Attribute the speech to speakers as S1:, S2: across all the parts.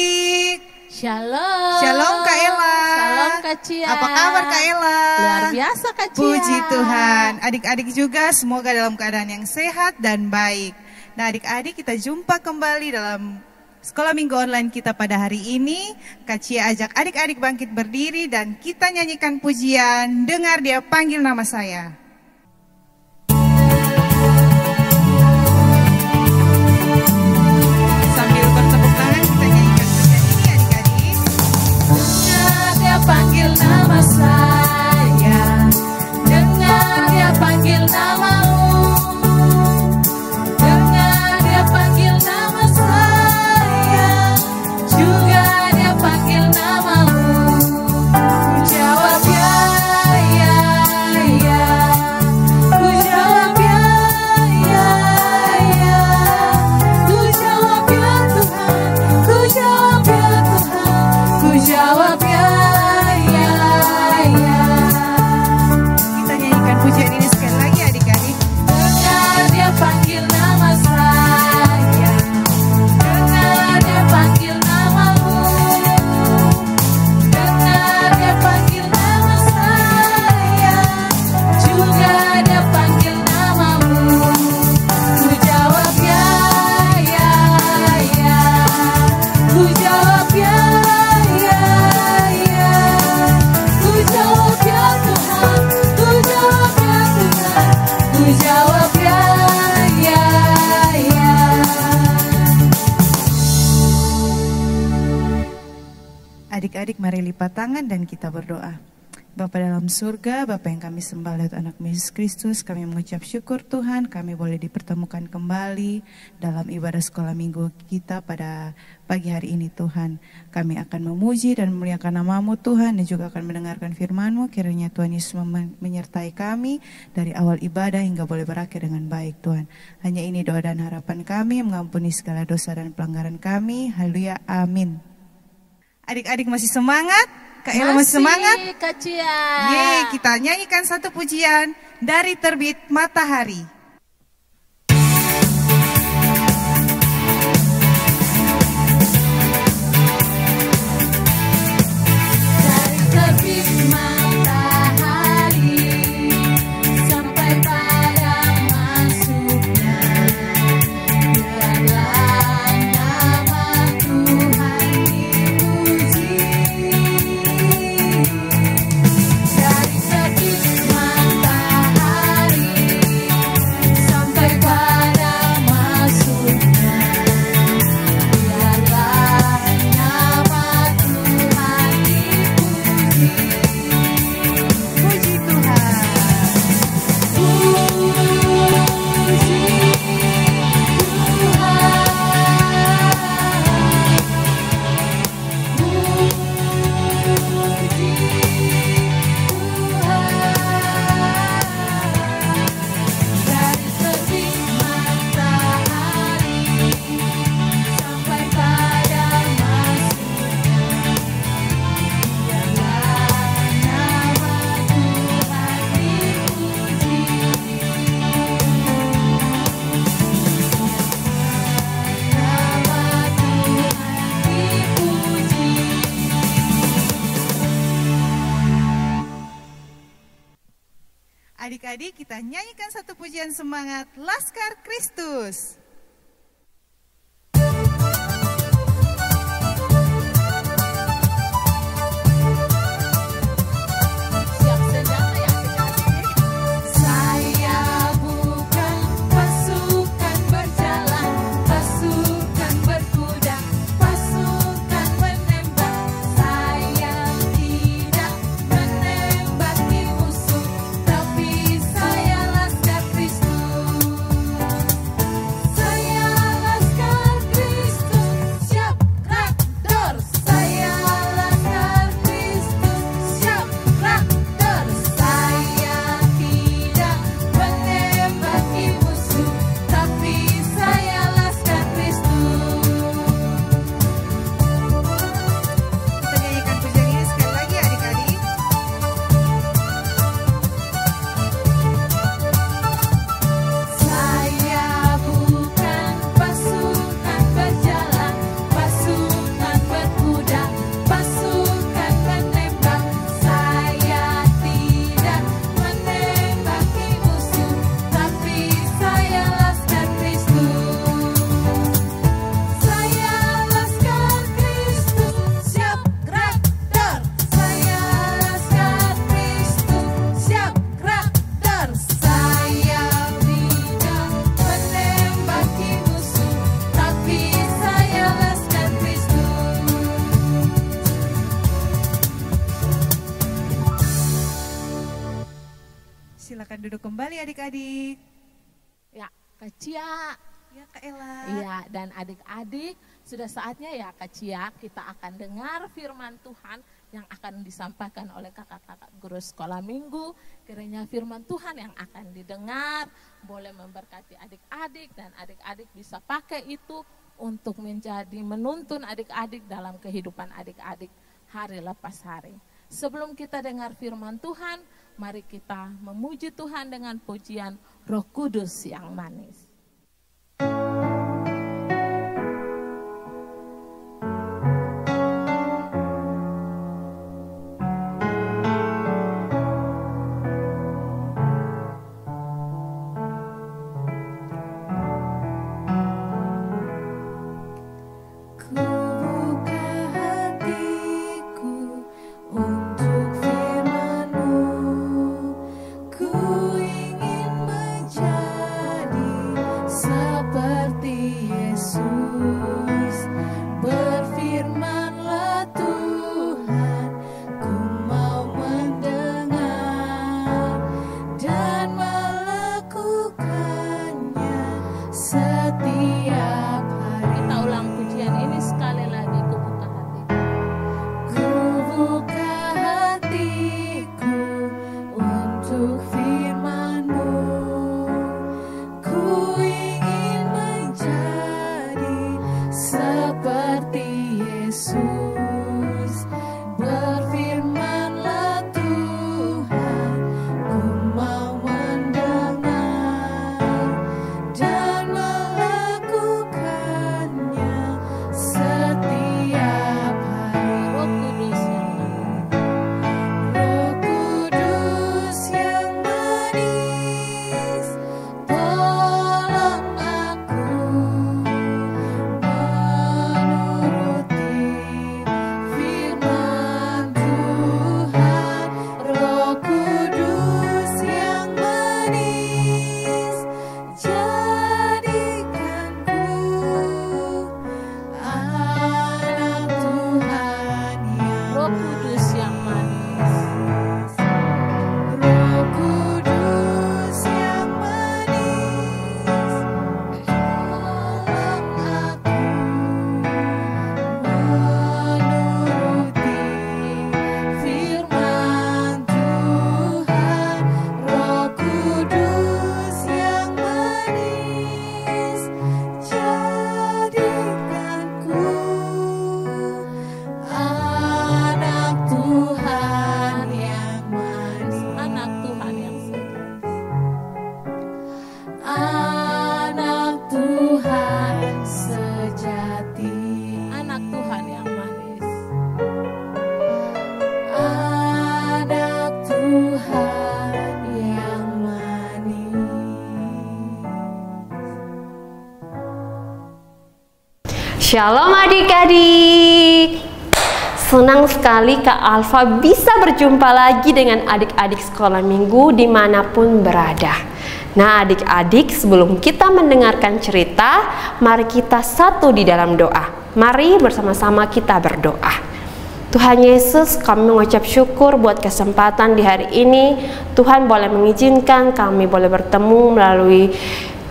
S1: adik-adik.
S2: Shalom.
S1: Shalom Kak Ella.
S2: Shalom Kak Cia.
S1: Apa kabar Kak Ella?
S2: Luar biasa Kak Cia.
S1: Puji Tuhan. Adik-adik juga semoga dalam keadaan yang sehat dan baik. Nah adik-adik, kita jumpa kembali dalam Sekolah Minggu Online kita pada hari ini. Kak Cia ajak adik-adik bangkit berdiri dan kita nyanyikan pujian Dengar Dia Panggil Nama Saya. Sambil bertepuk tangan kita nyanyikan pujian ini adik-adik.
S2: Dengar Dia panggil nama saya, dengar Dia panggil namamu, dengar Dia panggil nama saya, juga Dia panggil namamu. Ku jawab ya, ya, ya. Ku jawab ya, ya, ya. Ku jawab ya Tuhan, ku jawab ya Tuhan, ku jawab ya, ya, ya.
S1: Kita nyanyikan pujian ini sekali lagi adik-adik.
S2: Dengar Dia panggil nama saya, dengar Dia panggil namamu, dengar Dia panggil nama saya, juga Dia panggil namamu. Ku jawab ya, ya, ya. Ku jawab ya, ya, ya. Ku jawab ya Tuhan, ku jawab ya Tuhan, ku jawab ya, ya, ya.
S1: Adik-adik mari lipat tangan dan kita berdoa. Bapa dalam surga, Bapa yang kami sembah lewat anak Yesus Kristus, kami mengucap syukur Tuhan, kami boleh dipertemukan kembali dalam ibadah sekolah minggu kita pada pagi hari ini Tuhan. Kami akan memuji dan memuliakan nama-Mu Tuhan dan juga akan mendengarkan firman-Mu. Kiranya Tuhan Yesus menyertai kami dari awal ibadah hingga boleh berakhir dengan baik Tuhan. Hanya ini doa dan harapan kami, mengampuni segala dosa dan pelanggaran kami. Haleluya, amin. Adik-adik masih semangat? Kak Ella masih semangat?
S2: Kak Cia.
S1: Yeay, kita nyanyikan satu pujian dari Terbit Matahari.
S2: Dari terbit matahari sampai pada masuknya, biarlah nama Tuhan dipuji. Dari terbit matahari sampai pada masuknya, biarlah nama Tuhan dipuji.
S1: Puji Tuhan.
S2: Dari terbit matahari sampai pada masuknya, biarlah nama Tuhan dipuji. Nama Tuhan dipuji.
S1: Adik-adik, kita nyanyikan satu pujian semangat Laskar Kristus.
S2: Siap senjata ya adik-adik. Saya bukan pasukan berjalan, pasukan berkuda, pasukan menembak. Saya tidak menembaki musuh, tapi saya Laskar Kristus.
S1: Silakan duduk kembali adik-adik.
S2: Ya, Kak Cia.
S1: Ya Kak Ella.
S2: Iya, dan adik-adik, sudah saatnya ya Kak Cia, kita akan dengar firman Tuhan yang akan disampaikan oleh kakak-kakak guru sekolah minggu. Kiranya firman Tuhan yang akan didengar boleh memberkati adik-adik, dan adik-adik bisa pakai itu untuk menjadi menuntun adik-adik dalam kehidupan adik-adik hari lepas hari. Sebelum kita dengar firman Tuhan, mari kita memuji Tuhan dengan pujian Roh Kudus yang manis.
S3: Shalom adik-adik. Senang sekali Kak Alfa bisa berjumpa lagi dengan adik-adik sekolah minggu dimanapun berada. Nah adik-adik, sebelum kita mendengarkan cerita, mari kita satu di dalam doa. Mari bersama-sama kita berdoa. Tuhan Yesus, kami mengucap syukur buat kesempatan di hari ini. Tuhan boleh mengizinkan kami boleh bertemu melalui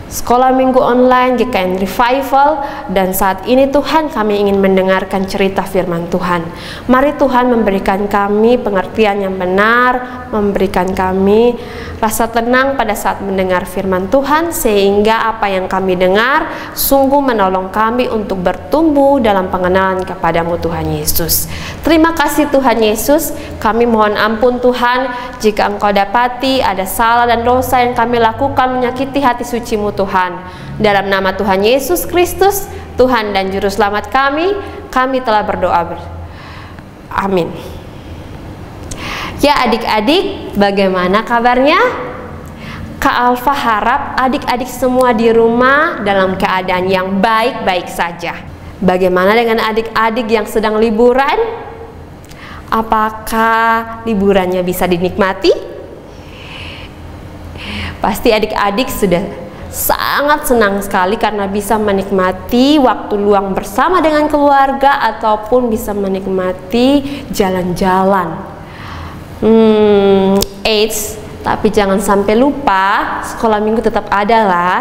S3: Sekolah Minggu Online GKN Revival, dan saat ini Tuhan kami ingin mendengarkan cerita firman Tuhan. Mari Tuhan memberikan kami pengertian yang benar, memberikan kami rasa tenang pada saat mendengar firman Tuhan, sehingga apa yang kami dengar sungguh menolong kami untuk bertumbuh dalam pengenalan kepadamu Tuhan Yesus. Terima kasih Tuhan Yesus, kami mohon ampun Tuhan jika Engkau dapati ada salah dan dosa yang kami lakukan menyakiti hati suci-Mu Tuhan. Dalam nama Tuhan Yesus Kristus, Tuhan dan Juru Selamat kami telah berdoa. Amin. Ya adik-adik, bagaimana kabarnya? Kak Alfa harap adik-adik semua di rumah dalam keadaan yang baik-baik saja. Bagaimana dengan adik-adik yang sedang liburan? Apakah liburannya bisa dinikmati? Pasti adik-adik sudah sangat senang sekali karena bisa menikmati waktu luang bersama dengan keluarga ataupun bisa menikmati jalan-jalan. Tapi jangan sampai lupa, sekolah minggu tetap ada lah.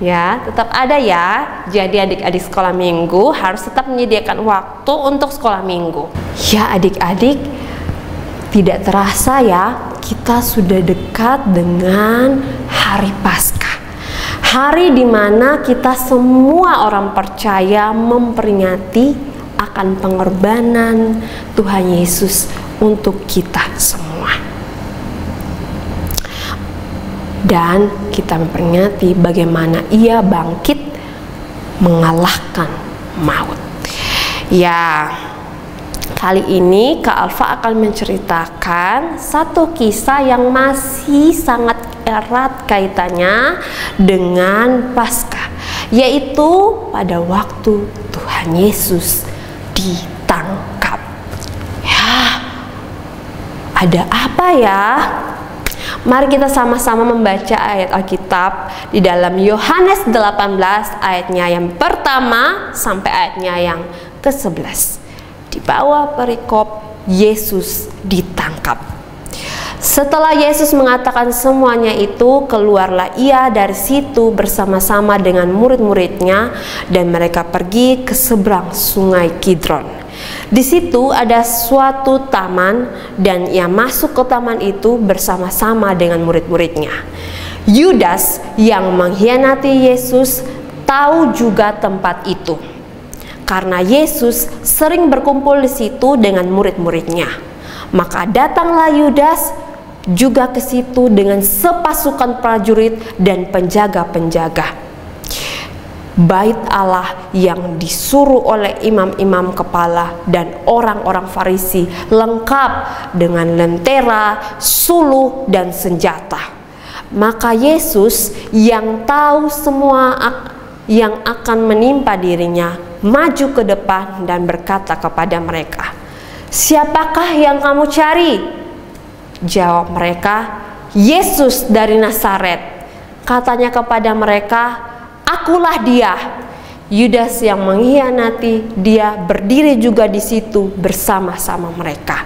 S3: Ya, tetap ada ya. Jadi adik-adik sekolah minggu harus tetap menyediakan waktu untuk sekolah minggu. Ya adik-adik, tidak terasa ya, kita sudah dekat dengan hari Paskah. Hari dimana kita semua orang percaya memperingati akan pengorbanan Tuhan Yesus untuk kita semua. Dan kita memperingati bagaimana ia bangkit mengalahkan maut. Ya, kali ini Kak Alfa akan menceritakan satu kisah yang masih sangat erat kaitannya dengan Paskah, yaitu pada waktu Tuhan Yesus ditangkap. Ya, ada apa ya? Mari kita sama-sama membaca ayat Alkitab di dalam Yohanes 18 ayatnya yang pertama sampai ayatnya yang ke-11. Di bawah perikop Yesus ditangkap. Setelah Yesus mengatakan semuanya itu, keluarlah ia dari situ bersama-sama dengan murid-muridnya dan mereka pergi ke seberang sungai Kidron. Di situ ada suatu taman dan ia masuk ke taman itu bersama-sama dengan murid-muridnya. Yudas yang mengkhianati Yesus tahu juga tempat itu, karena Yesus sering berkumpul di situ dengan murid-muridnya. Maka datanglah Yudas juga ke situ dengan sepasukan prajurit dan penjaga-penjaga. Bait Allah yang disuruh oleh imam-imam kepala dan orang-orang Farisi lengkap dengan lentera, suluh, dan senjata. Maka Yesus yang tahu semua yang akan menimpa dirinya maju ke depan dan berkata kepada mereka, "Siapakah yang kamu cari?" Jawab mereka, "Yesus dari Nazaret." Katanya kepada mereka, "Akulah dia." Yudas yang mengkhianati dia berdiri juga di situ bersama-sama mereka.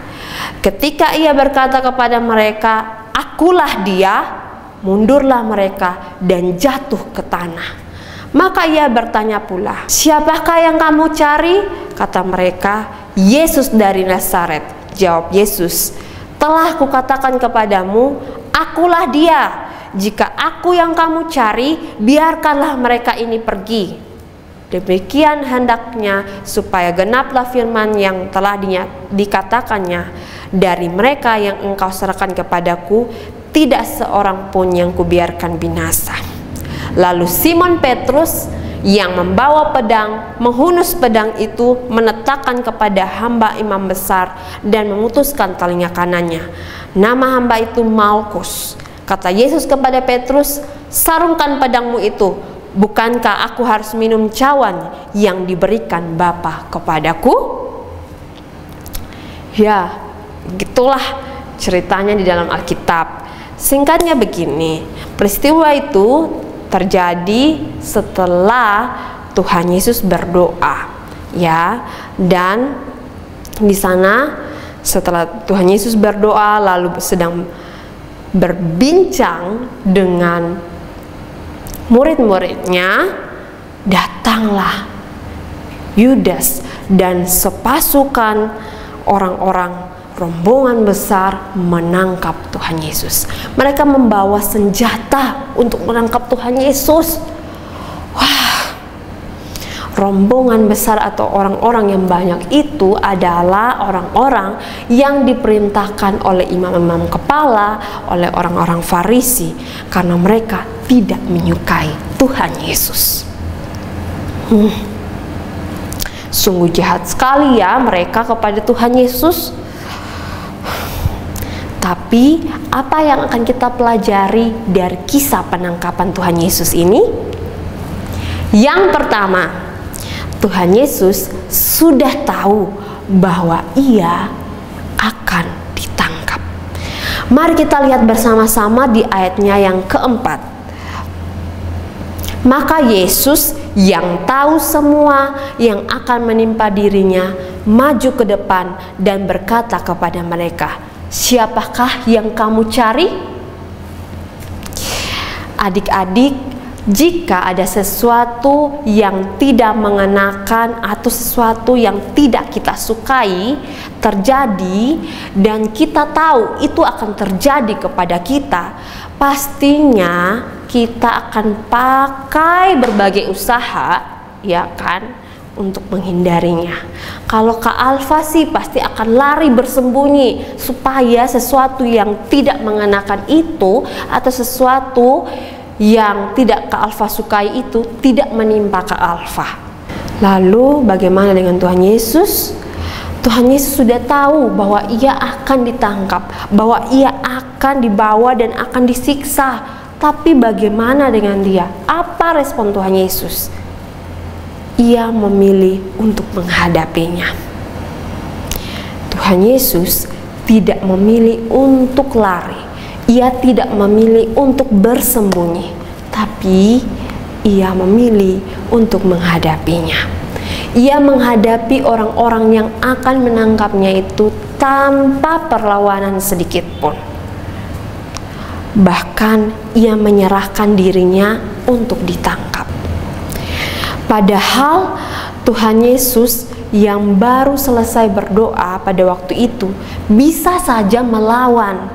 S3: Ketika ia berkata kepada mereka, "Akulah dia," mundurlah mereka dan jatuh ke tanah. Maka ia bertanya pula, "Siapakah yang kamu cari?" Kata mereka, "Yesus dari Nazaret." Jawab Yesus, "Telah kukatakan kepadamu, akulah dia. Jika aku yang kamu cari, biarkanlah mereka ini pergi." Demikian hendaknya supaya genaplah firman yang telah dikatakannya, "Dari mereka yang engkau serahkan kepadaku, tidak seorang pun yang kubiarkan binasa." Lalu Simon Petrus yang membawa pedang menghunus pedang itu, menetakkan kepada hamba imam besar dan memutuskan telinga kanannya. Nama hamba itu Malkus. Kata Yesus kepada Petrus, "Sarungkan pedangmu itu. Bukankah aku harus minum cawan yang diberikan Bapa kepadaku?" Ya, gitulah ceritanya di dalam Alkitab. Singkatnya begini, peristiwa itu terjadi setelah Tuhan Yesus berdoa, ya. Dan di sana setelah Tuhan Yesus berdoa lalu sedang berbincang dengan murid-muridnya, datanglah Yudas dan sepasukan orang-orang rombongan besar menangkap Tuhan Yesus. Mereka membawa senjata untuk menangkap Tuhan Yesus. Wah, rombongan besar atau orang-orang yang banyak itu adalah orang-orang yang diperintahkan oleh imam-imam kepala, oleh orang-orang Farisi, karena mereka tidak menyukai Tuhan Yesus. Sungguh jahat sekali ya mereka kepada Tuhan Yesus. Tapi apa yang akan kita pelajari dari kisah penangkapan Tuhan Yesus ini? Yang pertama, Tuhan Yesus sudah tahu bahwa ia akan ditangkap. Mari kita lihat bersama-sama di ayatnya yang keempat. Maka Yesus yang tahu semua yang akan menimpa dirinya maju ke depan dan berkata kepada mereka, "Siapakah yang kamu cari?" Adik-adik, jika ada sesuatu yang tidak mengenakan atau sesuatu yang tidak kita sukai terjadi dan kita tahu itu akan terjadi kepada kita, pastinya kita akan pakai berbagai usaha, ya kan, untuk menghindarinya. Kalau Kak Alfa sih pasti akan lari bersembunyi supaya sesuatu yang tidak mengenakan itu atau sesuatu yang tidak Kak Alfa sukai itu tidak menimpa Kak Alfa. Lalu bagaimana dengan Tuhan Yesus? Tuhan Yesus sudah tahu bahwa ia akan ditangkap, bahwa ia akan dibawa dan akan disiksa. Tapi bagaimana dengan dia? Apa respon Tuhan Yesus? Ia memilih untuk menghadapinya. Tuhan Yesus tidak memilih untuk lari. Ia tidak memilih untuk bersembunyi, tapi ia memilih untuk menghadapinya. Ia menghadapi orang-orang yang akan menangkapnya itu tanpa perlawanan sedikit pun. Bahkan ia menyerahkan dirinya untuk ditangkap. Padahal Tuhan Yesus yang baru selesai berdoa pada waktu itu bisa saja melawan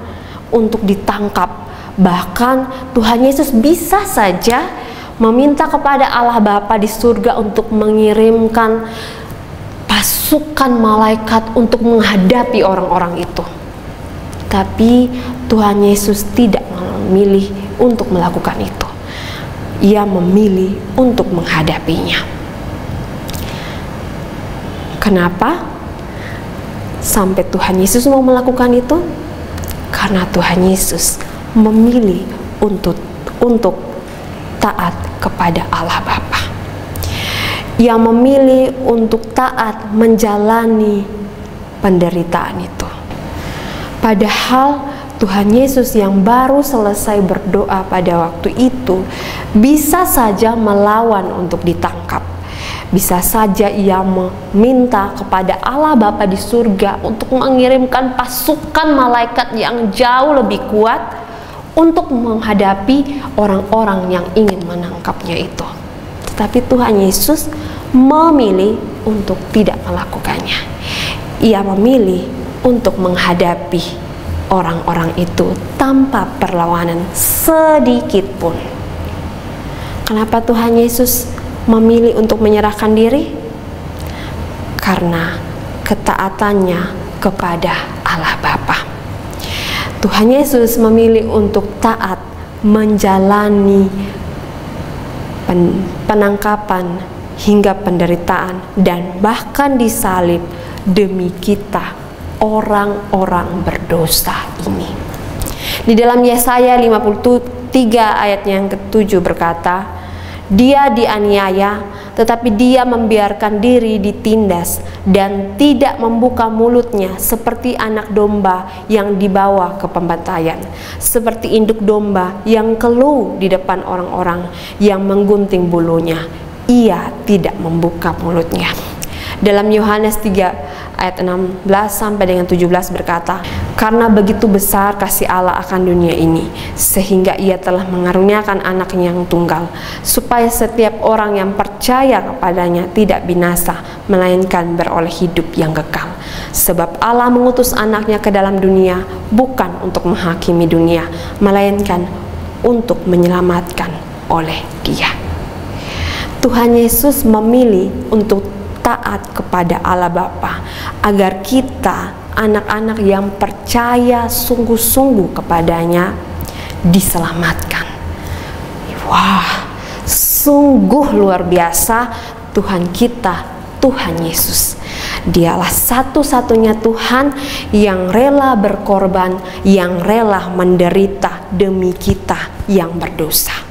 S3: untuk ditangkap. Bahkan Tuhan Yesus bisa saja meminta kepada Allah Bapa di surga untuk mengirimkan pasukan malaikat untuk menghadapi orang-orang itu. Tapi Tuhan Yesus tidak memilih untuk melakukan itu. Ia memilih untuk menghadapinya. Kenapa sampai Tuhan Yesus mau melakukan itu? Karena Tuhan Yesus memilih untuk taat kepada Allah Bapa. Ia memilih untuk taat menjalani penderitaan itu. Padahal Tuhan Yesus yang baru selesai berdoa pada waktu itu bisa saja melawan untuk ditangkap. Bisa saja ia meminta kepada Allah Bapa di surga untuk mengirimkan pasukan malaikat yang jauh lebih kuat untuk menghadapi orang-orang yang ingin menangkapnya itu. Tetapi Tuhan Yesus memilih untuk tidak melakukannya. Ia memilih untuk menghadapi orang-orang itu tanpa perlawanan sedikit pun. Kenapa Tuhan Yesus memilih untuk menyerahkan diri? Karena ketaatannya kepada Allah Bapa. Tuhan Yesus memilih untuk taat menjalani penangkapan hingga penderitaan dan bahkan disalib demi kita, orang-orang berdosa ini. Di dalam Yesaya 53 ayat yang ke-7 berkata, dia dianiaya, tetapi dia membiarkan diri ditindas dan tidak membuka mulutnya seperti anak domba yang dibawa ke pembantaian, seperti induk domba yang keluh di depan orang-orang yang menggunting bulunya. Ia tidak membuka mulutnya. Dalam Yohanes 3 ayat 16 sampai dengan 17 berkata, karena begitu besar kasih Allah akan dunia ini, sehingga ia telah mengaruniakan anaknya yang tunggal, supaya setiap orang yang percaya kepadanya tidak binasa, melainkan beroleh hidup yang kekal. Sebab Allah mengutus anaknya ke dalam dunia, bukan untuk menghakimi dunia, melainkan untuk menyelamatkan oleh Dia. Tuhan Yesus memilih untuk taat kepada Allah Bapa agar kita, anak-anak yang percaya sungguh-sungguh kepadanya, diselamatkan. Wah, sungguh luar biasa Tuhan kita, Tuhan Yesus. Dialah satu-satunya Tuhan yang rela berkorban, yang rela menderita demi kita yang berdosa.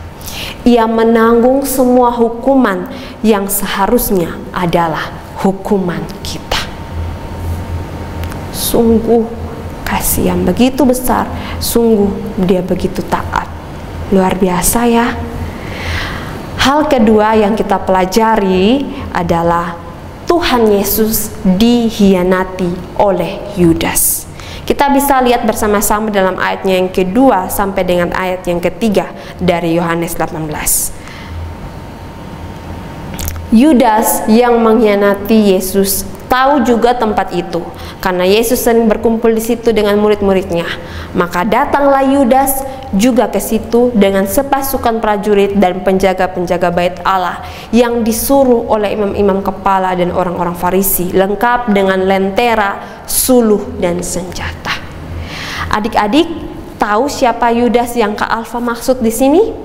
S3: Ia menanggung semua hukuman yang seharusnya adalah hukuman kita. Sungguh kasih yang begitu besar, sungguh dia begitu taat. Luar biasa ya. Hal kedua yang kita pelajari adalah Tuhan Yesus dihianati oleh Yudas. Kita bisa lihat bersama-sama dalam ayatnya yang kedua sampai dengan ayat yang ketiga dari Yohanes 18. Yudas yang mengkhianati Yesus tahu juga tempat itu, karena Yesus sering berkumpul di situ dengan murid-muridnya. Maka datanglah Yudas juga ke situ dengan sepasukan prajurit dan penjaga-penjaga bait Allah yang disuruh oleh imam-imam kepala dan orang-orang Farisi, lengkap dengan lentera, suluh, dan senjata. Adik-adik, tahu siapa Yudas yang Kak Alfa maksud di sini?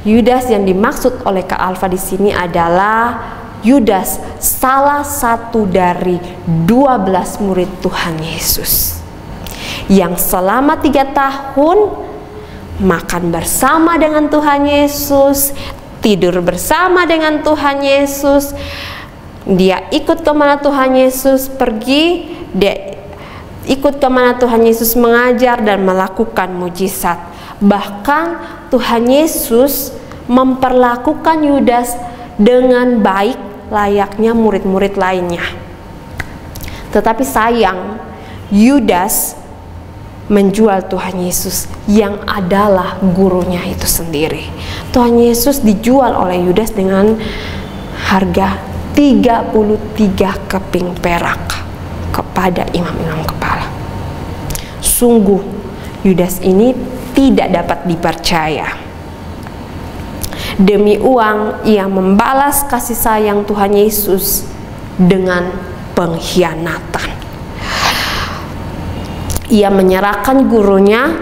S3: Yudas yang dimaksud oleh Kak Alfa di sini adalah Yudas, salah satu dari 12 murid Tuhan Yesus, yang selama 3 tahun makan bersama dengan Tuhan Yesus, tidur bersama dengan Tuhan Yesus. Dia ikut kemana Tuhan Yesus pergi, dia ikut kemana Tuhan Yesus mengajar dan melakukan mujizat. Bahkan Tuhan Yesus memperlakukan Yudas dengan baik layaknya murid-murid lainnya. Tetapi sayang, Yudas menjual Tuhan Yesus yang adalah gurunya itu sendiri. Tuhan Yesus dijual oleh Yudas dengan harga 33 keping perak kepada imam-imam kepala. Sungguh Yudas ini tidak dapat dipercaya. Demi uang, ia membalas kasih sayang Tuhan Yesus dengan pengkhianatan. Ia menyerahkan gurunya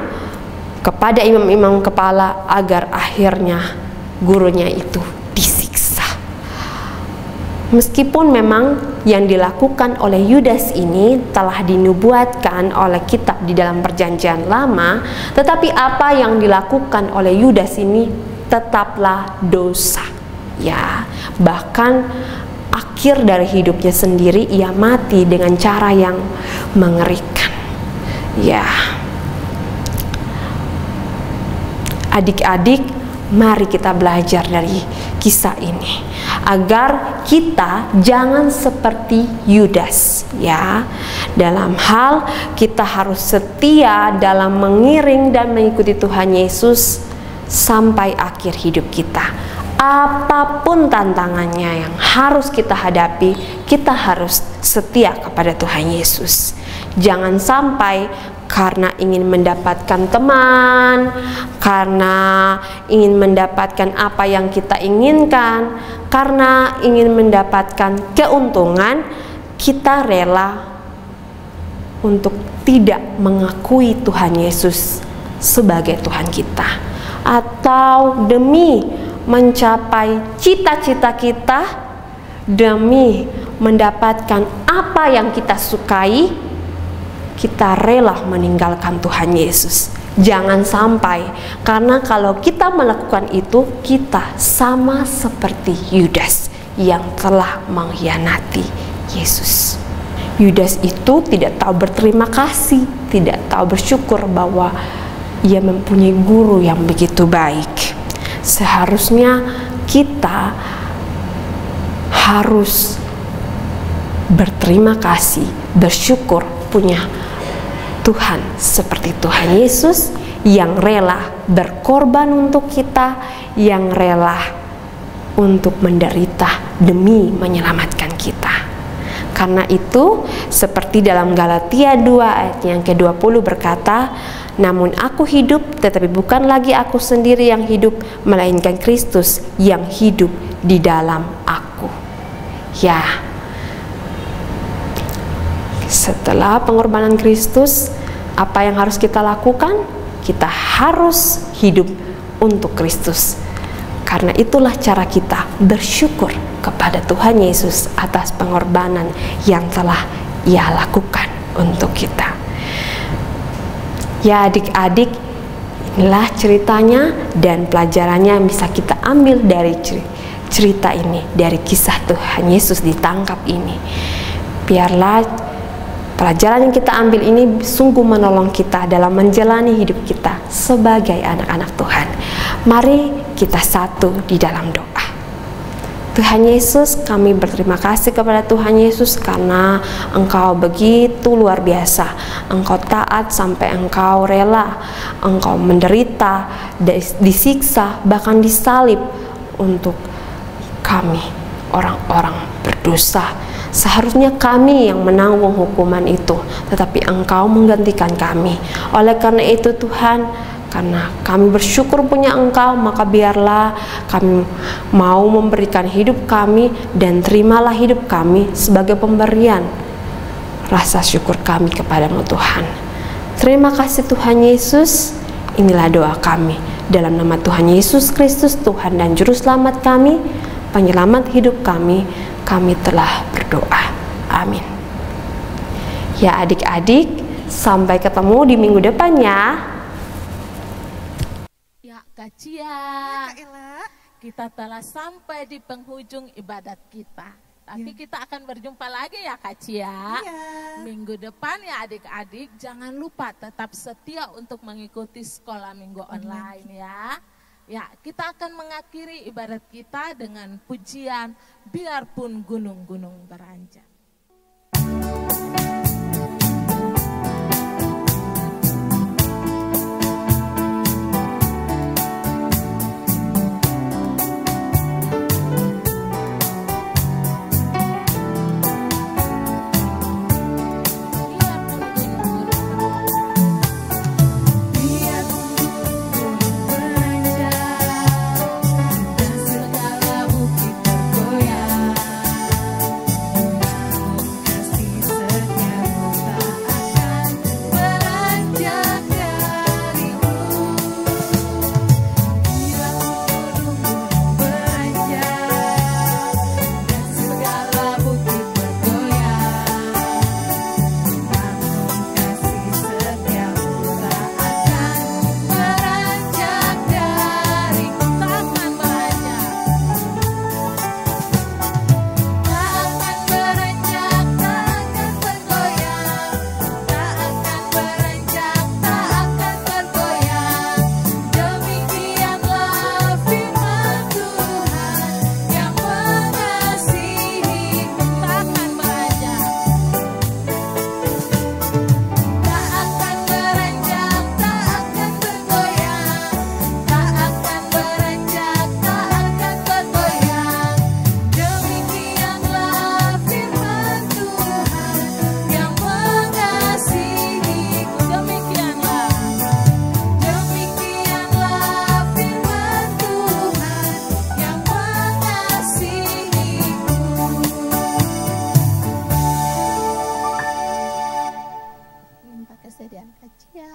S3: kepada imam-imam kepala agar akhirnya gurunya itu disiksa. Meskipun memang yang dilakukan oleh Yudas ini telah dinubuatkan oleh kitab di dalam Perjanjian Lama, tetapi apa yang dilakukan oleh Yudas ini tetaplah dosa, ya. Bahkan akhir dari hidupnya sendiri ia mati dengan cara yang mengerikan, ya. Adik-adik, mari kita belajar dari kisah ini agar kita jangan seperti Yudas, ya. Dalam hal kita harus setia dalam mengiring dan mengikuti Tuhan Yesus sampai akhir hidup kita. Apapun tantangannya yang harus kita hadapi, kita harus setia kepada Tuhan Yesus. Jangan sampai karena ingin mendapatkan teman, karena ingin mendapatkan apa yang kita inginkan, karena ingin mendapatkan keuntungan, kita rela untuk tidak mengakui Tuhan Yesus sebagai Tuhan kita. Atau demi mencapai cita-cita kita, demi mendapatkan apa yang kita sukai, kita rela meninggalkan Tuhan Yesus. Jangan sampai, karena kalau kita melakukan itu, kita sama seperti Yudas yang telah mengkhianati Yesus. Yudas itu tidak tahu berterima kasih, tidak tahu bersyukur bahwa ia mempunyai guru yang begitu baik. Seharusnya kita harus berterima kasih, bersyukur punya Tuhan seperti Tuhan Yesus yang rela berkorban untuk kita, yang rela untuk menderita demi menyelamatkan kita. Karena itu, seperti dalam Galatia 2 ayat yang ke-20 berkata, namun aku hidup, tetapi bukan lagi aku sendiri yang hidup, melainkan Kristus yang hidup di dalam aku. Ya, setelah pengorbanan Kristus, apa yang harus kita lakukan? Kita harus hidup untuk Kristus. Karena itulah cara kita bersyukur kepada Tuhan Yesus atas pengorbanan yang telah Ia lakukan untuk kita. Ya adik-adik, inilah ceritanya dan pelajarannya yang bisa kita ambil dari cerita ini, dari kisah Tuhan Yesus ditangkap ini. Biarlah pelajaran yang kita ambil ini sungguh menolong kita dalam menjalani hidup kita sebagai anak-anak Tuhan. Mari kita satu di dalam doa. Tuhan Yesus, kami berterima kasih kepada Tuhan Yesus karena Engkau begitu luar biasa. Engkau taat sampai Engkau rela, Engkau menderita, disiksa, bahkan disalib untuk kami, orang-orang berdosa. Seharusnya kami yang menanggung hukuman itu, tetapi Engkau menggantikan kami. Oleh karena itu Tuhan, karena kami bersyukur punya Engkau, maka biarlah kami mau memberikan hidup kami dan terimalah hidup kami sebagai pemberian rasa syukur kami kepadamu Tuhan. Terima kasih Tuhan Yesus. Inilah doa kami dalam nama Tuhan Yesus Kristus, Tuhan dan Juru Selamat kami, penyelamat hidup kami telah berdoa. Amin. Ya adik-adik, sampai ketemu di minggu depan ya.
S2: Kak Cia,
S1: Kak Ella,
S2: kita telah sampai di penghujung ibadat kita. Tapi kita akan berjumpa lagi ya Kak Cia. Minggu depan ya adik-adik, jangan lupa tetap setia untuk mengikuti sekolah minggu online ya. Ya, kita akan mengakhiri ibadat kita dengan pujian Biarpun Gunung-gunung Beranjak.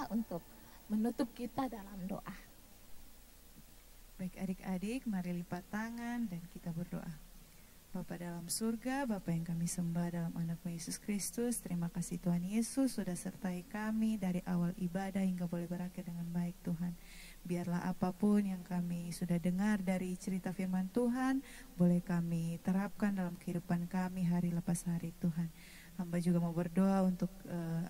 S2: Untuk menutup kita dalam doa.
S1: Baik adik-adik, mari lipat tangan dan kita berdoa. Bapa dalam surga, Bapa yang kami sembah dalam anak-Mu Yesus Kristus, terima kasih Tuhan Yesus sudah sertai kami dari awal ibadah hingga boleh berakhir dengan baik Tuhan. Biarlah apapun yang kami sudah dengar dari cerita firman Tuhan, boleh kami terapkan dalam kehidupan kami hari lepas hari Tuhan. Hamba juga mau berdoa untuk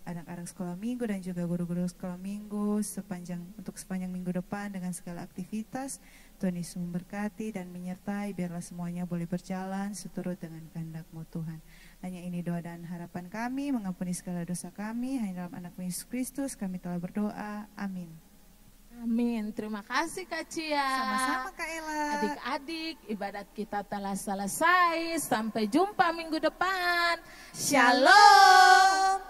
S1: anak-anak sekolah minggu dan juga guru-guru sekolah minggu sepanjang minggu depan dengan segala aktivitas. Tuhan Yesus memberkati dan menyertai, biarlah semuanya boleh berjalan seturut dengan kehendak-Mu Tuhan. Hanya ini doa dan harapan kami, mengampuni segala dosa kami, hanya dalam anak-Mu Yesus Kristus kami telah berdoa. Amin.
S2: Amin. Terima kasih Kak Cia.
S1: Sama-sama Kak Ella.
S2: Adik-adik, ibadat kita telah selesai. Sampai jumpa minggu depan. Shalom.